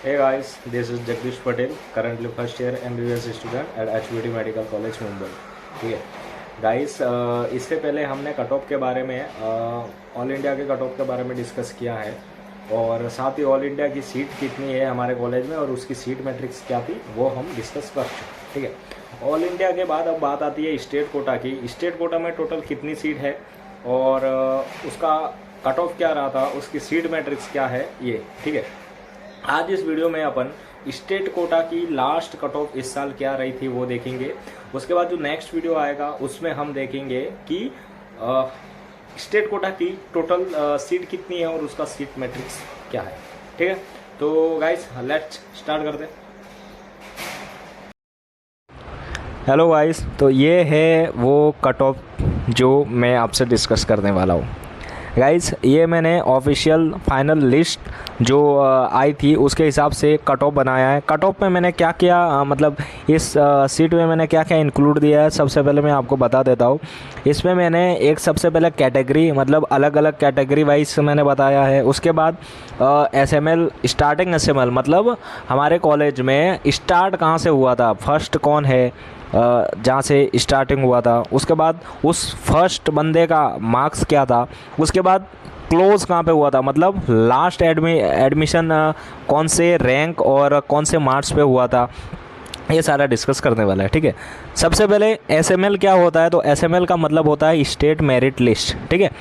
Hey guys, this is Jagdish Patel, currently first year MBBS student at HBD medical college Mumbai. ठीक है guys, इससे पहले हमने cut off के बारे में ऑल इंडिया के कट ऑफ के बारे में डिस्कस किया है और साथ ही ऑल इंडिया की सीट कितनी है हमारे कॉलेज में और उसकी सीट मैट्रिक्स क्या थी वो हम डिस्कस कर चुके। ठीक है, ऑल इंडिया के बाद अब बात आती है स्टेट कोटा की। स्टेट कोटा में टोटल कितनी सीट है और उसका कट ऑफ क्या रहा था, उसकी सीट मैट्रिक्स क्या है ये। ठीक है, आज इस वीडियो में अपन स्टेट कोटा की लास्ट कट ऑफ इस साल क्या रही थी वो देखेंगे। उसके बाद जो नेक्स्ट वीडियो आएगा उसमें हम देखेंगे कि स्टेट कोटा की टोटल सीट कितनी है और उसका सीट मैट्रिक्स क्या है। ठीक है, तो गाइस लेट्स स्टार्ट करते हैं। हेलो गाइस, तो ये है वो कट ऑफ जो मैं आपसे डिस्कस करने वाला हूँ। गाइस, ये मैंने ऑफिशियल फाइनल लिस्ट जो आई थी उसके हिसाब से कट ऑफ बनाया है। कट ऑफ में मैंने क्या किया, मतलब इस सीट में मैंने क्या क्या इंक्लूड दिया है, सबसे पहले मैं आपको बता देता हूँ। इसमें मैंने एक सबसे पहले कैटेगरी, मतलब अलग अलग कैटेगरी वाइज मैंने बताया है। उसके बाद एसएमएल, स्टार्टिंग एसएमएल, मतलब हमारे कॉलेज में स्टार्ट कहाँ से हुआ था, फर्स्ट कौन है जहाँ से स्टार्टिंग हुआ था। उसके बाद उस फर्स्ट बंदे का मार्क्स क्या था। उसके बाद क्लोज़ कहाँ पे हुआ था, मतलब लास्ट एडमिशन कौन से रैंक और कौन से मार्क्स पे हुआ था, ये सारा डिस्कस करने वाला है। ठीक है, सबसे पहले एसएमएल क्या होता है, तो एसएमएल का मतलब होता है स्टेट मेरिट लिस्ट। ठीक है,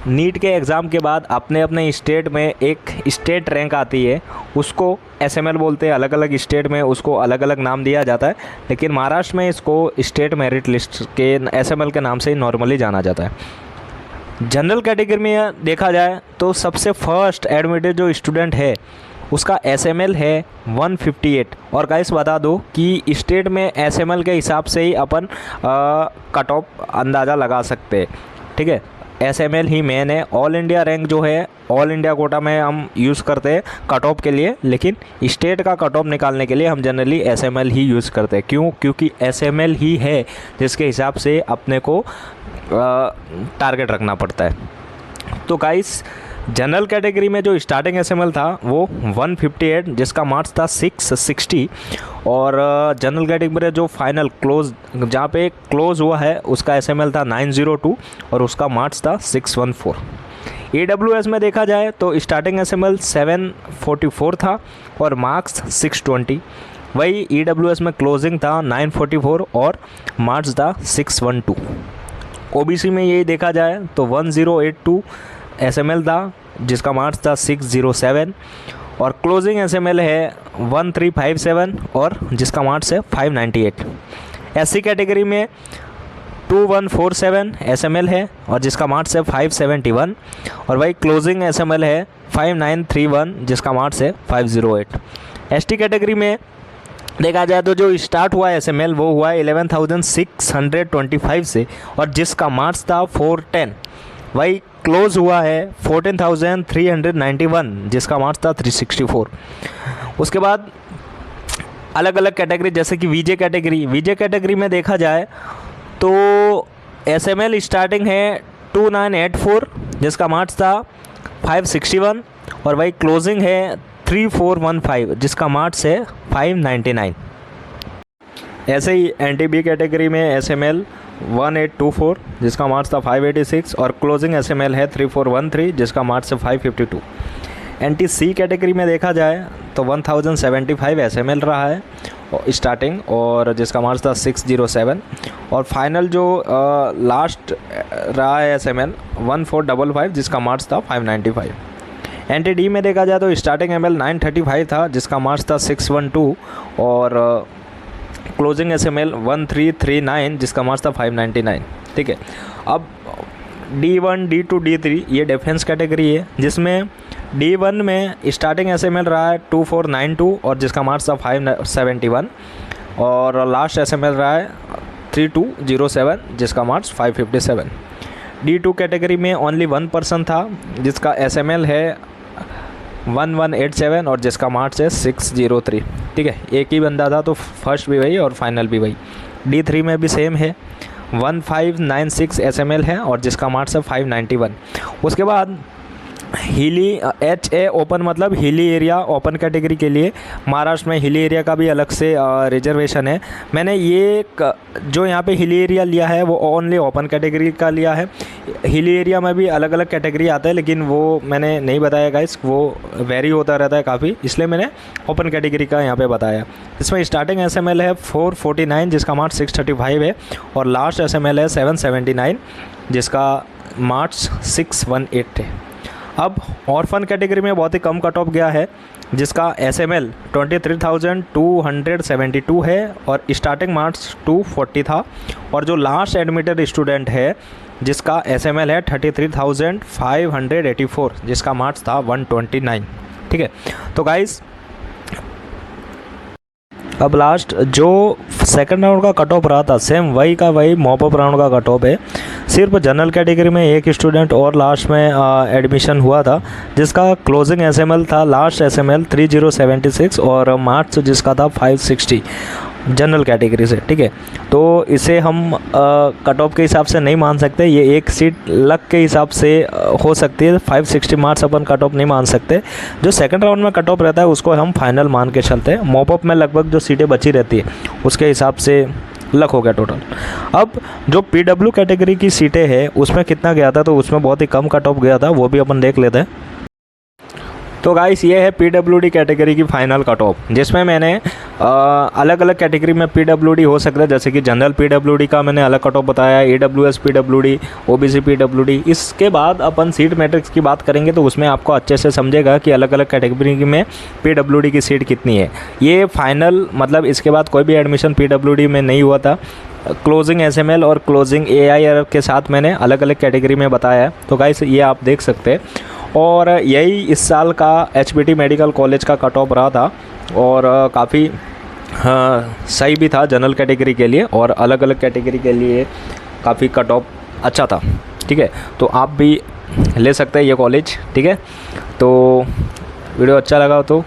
नीट के एग्ज़ाम के बाद अपने अपने स्टेट में एक स्टेट रैंक आती है, उसको एसएमएल बोलते हैं। अलग अलग स्टेट में उसको अलग अलग नाम दिया जाता है, लेकिन महाराष्ट्र में इसको स्टेट मेरिट लिस्ट के एसएमएल के नाम से ही नॉर्मली जाना जाता है। जनरल कैटेगरी में देखा जाए तो सबसे फर्स्ट एडमिटेड जो स्टूडेंट है उसका एसएमएल है 158। और गाइस बता दो कि स्टेट में एसएमएल के हिसाब से ही अपन कट ऑफ अंदाज़ा लगा सकते हैं। ठीक है, एसएमएल ही मेन है। ऑल इंडिया रैंक जो है ऑल इंडिया कोटा में हम यूज़ करते हैं कट ऑफ के लिए, लेकिन स्टेट का कट ऑफ निकालने के लिए हम जनरली एसएमएल ही यूज़ करते हैं। क्यों? क्योंकि एसएमएल ही है जिसके हिसाब से अपने को टारगेट रखना पड़ता है। तो गाइस, जनरल कैटेगरी में जो स्टार्टिंग एसएमएल था वो 158 जिसका मार्क्स था 660। और जनरल कैटेगरी में जो फाइनल क्लोज, जहाँ पे क्लोज हुआ है, उसका एसएमएल था 902 और उसका मार्क्स था 614। ईडब्ल्यूएस में देखा जाए तो स्टार्टिंग एसएमएल 744 था और मार्क्स 620। वही ईडब्ल्यूएस में क्लोजिंग था 944 और मार्क्स था 612। ओबीसी में यही देखा जाए तो 1082 एसएमएल था जिसका मार्क्स था 607 और क्लोजिंग एसएमएल है 1357 और जिसका मार्क्स है 598। एससी कैटेगरी में 2147 एसएमएल है और जिसका मार्क्स है 571 और वही क्लोजिंग एसएमएल है 5931 जिसका मार्क्स है 508। एसटी कैटेगरी में देखा जाए तो जो स्टार्ट हुआ एसएमएल वो हुआ 11,625 से और जिसका मार्क्स था 410। वही क्लोज हुआ है 14,391 जिसका मार्क्स था 364। उसके बाद अलग अलग कैटेगरी जैसे कि वीजे कैटेगरी में देखा जाए तो एसएमएल स्टार्टिंग है 2984 जिसका मार्क्स था 561 और वही क्लोजिंग है 3415 जिसका मार्क्स है 599। ऐसे ही एनटीबी कैटेगरी में एसएमएल 1824 जिसका मार्क्स था 586 और क्लोजिंग एसएमएल है 3413 जिसका मार्क्स है 552। एनटीसी कैटेगरी में देखा जाए तो 1075 एसएमएल रहा है स्टार्टिंग और जिसका मार्क्स था 607 और फाइनल जो लास्ट रहा है एसएमएल 1455 जिसका मार्क्स था 595। एनटीडी में देखा जाए तो स्टार्टिंग एमएल 935 था जिसका मार्क्स था 612 और क्लोजिंग एसएमएल 1339 जिसका मार्क्स था 599। ठीक है, अब D1, D2, D3 ये डिफेंस कैटेगरी है जिसमें D1 में स्टार्टिंग एसएमएल रहा है 2492 और जिसका मार्क्स था 571 और लास्ट एसएमएल रहा है 3207 जिसका मार्क्स 557। D2 कैटेगरी में ओनली 1 पर्सन था जिसका एसएमएल है 1187 और जिसका मार्क्स है 603। ठीक है, एक ही बंदा था तो फर्स्ट भी वही और फाइनल भी वही। D3 में भी सेम है 1596 एसएमएल है और जिसका मार्क्स है 591। उसके बाद हिली HA ओपन मतलब हिली एरिया ओपन कैटेगरी के लिए महाराष्ट्र में हिली एरिया का भी अलग से रिजर्वेशन है। मैंने ये जो यहाँ पे हिली एरिया लिया है वो ओनली ओपन कैटेगरी का लिया है। हिली एरिया में भी अलग अलग कैटेगरी आता है, लेकिन वो मैंने नहीं बताया गाइस, वो वेरी होता रहता है काफ़ी, इसलिए मैंने ओपन कैटेगरी का यहाँ पे बताया। इसमें स्टार्टिंग SML है 449 जिसका मार्क्स 635 है, और लास्ट SML है 779 जिसका मार्क्स 618 है। अब ऑर्फन कैटेगरी में बहुत ही कम कट ऑफ गया है, जिसका SML 23,272 है और स्टार्टिंग मार्क्स 240 था, और जो लास्ट एडमिटेड स्टूडेंट है जिसका SML है 33,584 जिसका मार्क्स था 129। ठीक है, तो गाइस अब लास्ट जो सेकंड राउंड का कट ऑफ रहा था सेम वही का वही मॉप अप राउंड का कट ऑफ है। सिर्फ जनरल कैटेगरी में एक स्टूडेंट और लास्ट में एडमिशन हुआ था जिसका क्लोजिंग SML था, लास्ट SML 3076 और मार्क्स जिसका था 560 जनरल कैटेगरी से। ठीक है, तो इसे हम कट ऑफ के हिसाब से नहीं मान सकते, ये एक सीट लक के हिसाब से हो सकती है। 560 मार्क्स अपन कट ऑफ नहीं मान सकते। जो सेकंड राउंड में कट ऑफ रहता है उसको हम फाइनल मान के चलते हैं। मॉप अप में लगभग जो सीटें बची रहती है उसके हिसाब से लक हो गया टोटल। अब जो PW कैटेगरी की सीटें हैं उसमें कितना गया था, तो उसमें बहुत ही कम कट ऑफ गया था, वो भी अपन देख लेते हैं। तो गाइस ये है PWD कैटेगरी की फाइनल कट ऑफ, जिसमें मैंने अलग अलग कैटेगरी में PWD हो सकता है, जैसे कि जनरल PWD का मैंने अलग कट ऑफ बताया, AWS PWD, OBC PWD। इसके बाद अपन सीट मैट्रिक्स की बात करेंगे तो उसमें आपको अच्छे से समझेगा कि अलग अलग कैटेगरी में PWD की सीट कितनी है। ये फाइनल मतलब इसके बाद कोई भी एडमिशन PWD में नहीं हुआ था। क्लोजिंग SML और क्लोजिंग AIR के साथ मैंने अलग अलग कैटेगरी में बताया है, तो गाइस ये आप देख सकते हैं। और यही इस साल का HBT मेडिकल कॉलेज का कट ऑफ रहा था, और काफ़ी सही भी था जनरल कैटेगरी के लिए, और अलग अलग कैटेगरी के लिए काफ़ी कट ऑफ अच्छा था। ठीक है, तो आप भी ले सकते हैं ये कॉलेज। ठीक है, तो वीडियो अच्छा लगा तो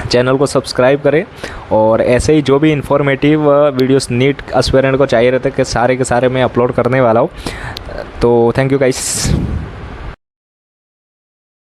चैनल को सब्सक्राइब करें, और ऐसे ही जो भी इंफॉर्मेटिव वीडियोस नीट एस्पिरेंट को चाहिए रहते हैं कि सारे के सारे मैं अपलोड करने वाला हूँ। तो थैंक यू गाइस।